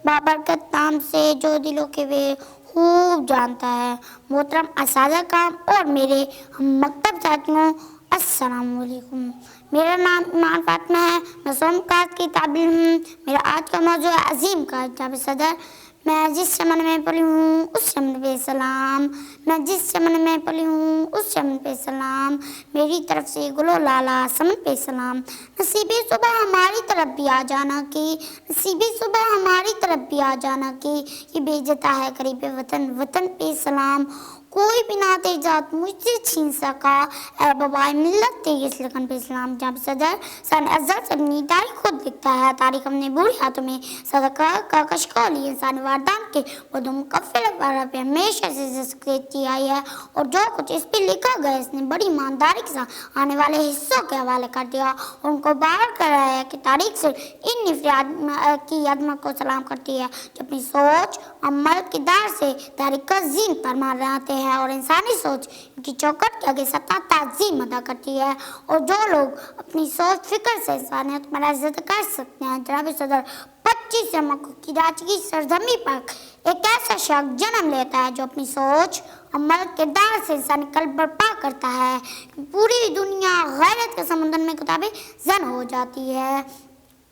بابرکت نام سے جو دلوں کے وہ خوب جانتا ہے۔ محترم اساتذہ کرام اور میرے مکتب ساتھیوں، السلام علیکم۔ میرا نام ایمان فاطمہ ہے، میں سوم کلاس کی طالب علم ہوں۔ میرا آج کا موضوع ہے عظیم کا جناب صدر۔ میں جس چمن میں پلی ہوں اس چمن پہ سلام، میں جس چمن میں پلی ہوں اس چمن پہ سلام، میری طرف سے گلو لالا سمن پہ سلام۔ نصیبی صبح ہماری طرف بھی آ جانا کی، نصیبی صبح ہماری طرف بھی آ جانا کی، یہ بھیجتا ہے قریب وطن، وطن پہ سلام۔ کوئی بھی نعت ذات مجھ سے چھین سکا، اے بابائے ملت تیرے اس لگن پہ سلام۔ جناب صدر، سن ازل سے اپنی تاریخ خود لکھتا ہے، تاریخ ہم نے بوڑھی ہاتھوں میں صدقہ کا کشکول لی انسانی واردان کے بدم کفل پر پہ ہمیشہ سے سکتی آئی ہے، اور جو کچھ اس پہ لکھا گیا اس نے بڑی ایمانداری کے ساتھ آنے والے حصوں کے حوالے کر دیا، اور ان کو باہر کر رہا ہے کہ تاریخ سے ان نفراد کی عظمت کو سلام کرتی ہے جو اپنی سوچ عمل کردار سے تاریخ کا عظیم فرمان رہتے ہیں، اور انسانی سوچ ان کی چوکٹ کے آگے سطح تعظیم ادا کرتی ہے، اور جو لوگ اپنی سوچ فکر سے انسانیت میں عزت کر سکتے ہیں۔ جناب صدر، 25 مکہ کی راج کی سرزمین پر ایک ایسا شخص جنم لیتا ہے جو اپنی سوچ عمل کردار سے انسانی قلب برپا کرتا ہے، پوری دنیا غیرت کے سمندر میں کتابیں زن ہو جاتی ہے۔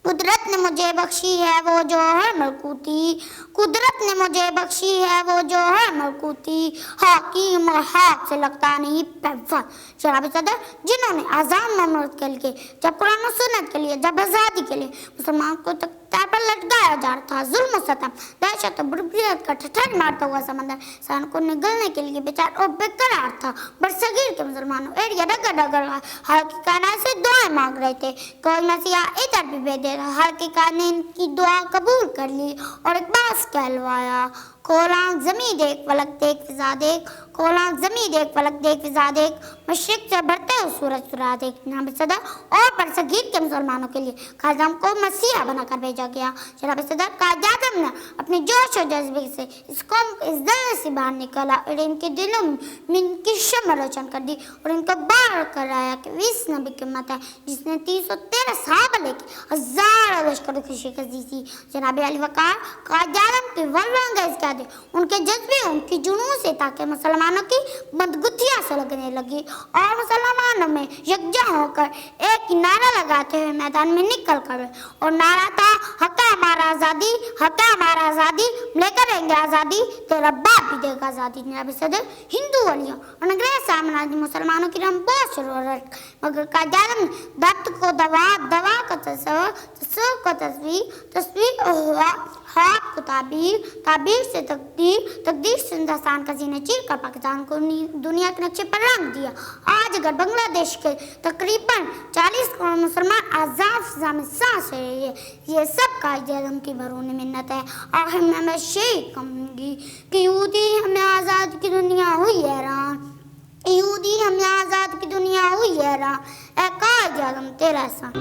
قدرت نے مجھے بخشی ہے وہ جوہر ملکوتی، قدرت نے مجھے بخشی ہے وہ جوہر ملکوتی، حکیم اور حق سے لگتا نہیں پیفر۔ جناب صدر، جنہوں نے آزاد مملکت کے لیے، جب قرآن و سنت کے لیے، جب آزادی کے لیے مسلمان کو تختار پر لٹکایا جا رہا تھا، ظلم و ستم، دہشت و بربریت کا ٹھٹھر مارتا ہوا سمندر انسان کو نگلنے کے لیے بیچار اور بے قرار تھا، برصغیر کے مسلمانوں ایریا ڈگر ڈگر حال کی کائنات سے دعائیں مانگ رہے تھے، کوئی مسیحا ادھر بھی بھیج دے رہا، حال کی کائنات نے ان کی دعا قبول کر لی اور ایک باس کہلوایا۔ کھولاں زمیں دیکھ فلک دیکھ فضا دیکھ، کھولاں زمیں دیکھ فلک دیکھ فضا دیکھ، مشرق سے بڑھتے ہوئے سورج سرا دیکھ۔ جناب صدر، اور برصغیر کے مسلمانوں کے لیے قائد اعظم کو مسیحا بنا کر بھیجا گیا۔ جناب صدر، قائد اعظم نے اپنے جوش و جذبے سے اس قوم کو اس دل سے باہر نکالا اور ان کے دلوں میں ان کی شمع روشن کر دی، اور ان کو باہر کرایا کہ اس نبی کی امت ہے جس نے 313 صحابہ لے کے ہزاروں لشکروں کی شکست دی تھی۔ جناب علی وقار، قائد اعظم کی ولرانگیز کیا تھے ان کے جذبے، ان کی جنون سے، تاکہ مسلمانوں کی بندگتیاں سلگنے لگی اور مسلمانوں میں یکجا ہو کر ایک ہی نعرہ لگاتے ہوئے میدان میں نکل کر، اور نعرہ تھا حق ہے ہمارا آزادی، حق ہے ہمارا آزادی، لے کر رہیں گے آزادی، تیرا باپ بھی دے گا آزادی۔ جناب صدر، ہندو ولیوں اور انگریز سامراج مسلمانوں کی رحم بہت ضرورت، مگر قائد اعظم نے درد کو دوا، دوا کو تصور، تصور کو تصویر، تصویر ہوا خواب کو تعبیر، تعبیر سے تقدیر، تقدیر سے ہندوستان کا سینہ چیر کر پاکستان کو دنیا کے نقشے پر رنگ دیا۔ آج اگر بنگلہ دیش کے تقریباً 40 کروڑ مسلمان آزاد فضا میں سانس لے رہے ہیں، یہ سب قائد اعظم کی بیرون منت ہے۔ آخر میں میں یہی کہوں گی کہ یہودی ہمیں آزاد کی دنیا ہوئی حیران، یہودی ہمیں آزاد کی دنیا ہوئی حیران، اے قائد اعظم تیرا احسان۔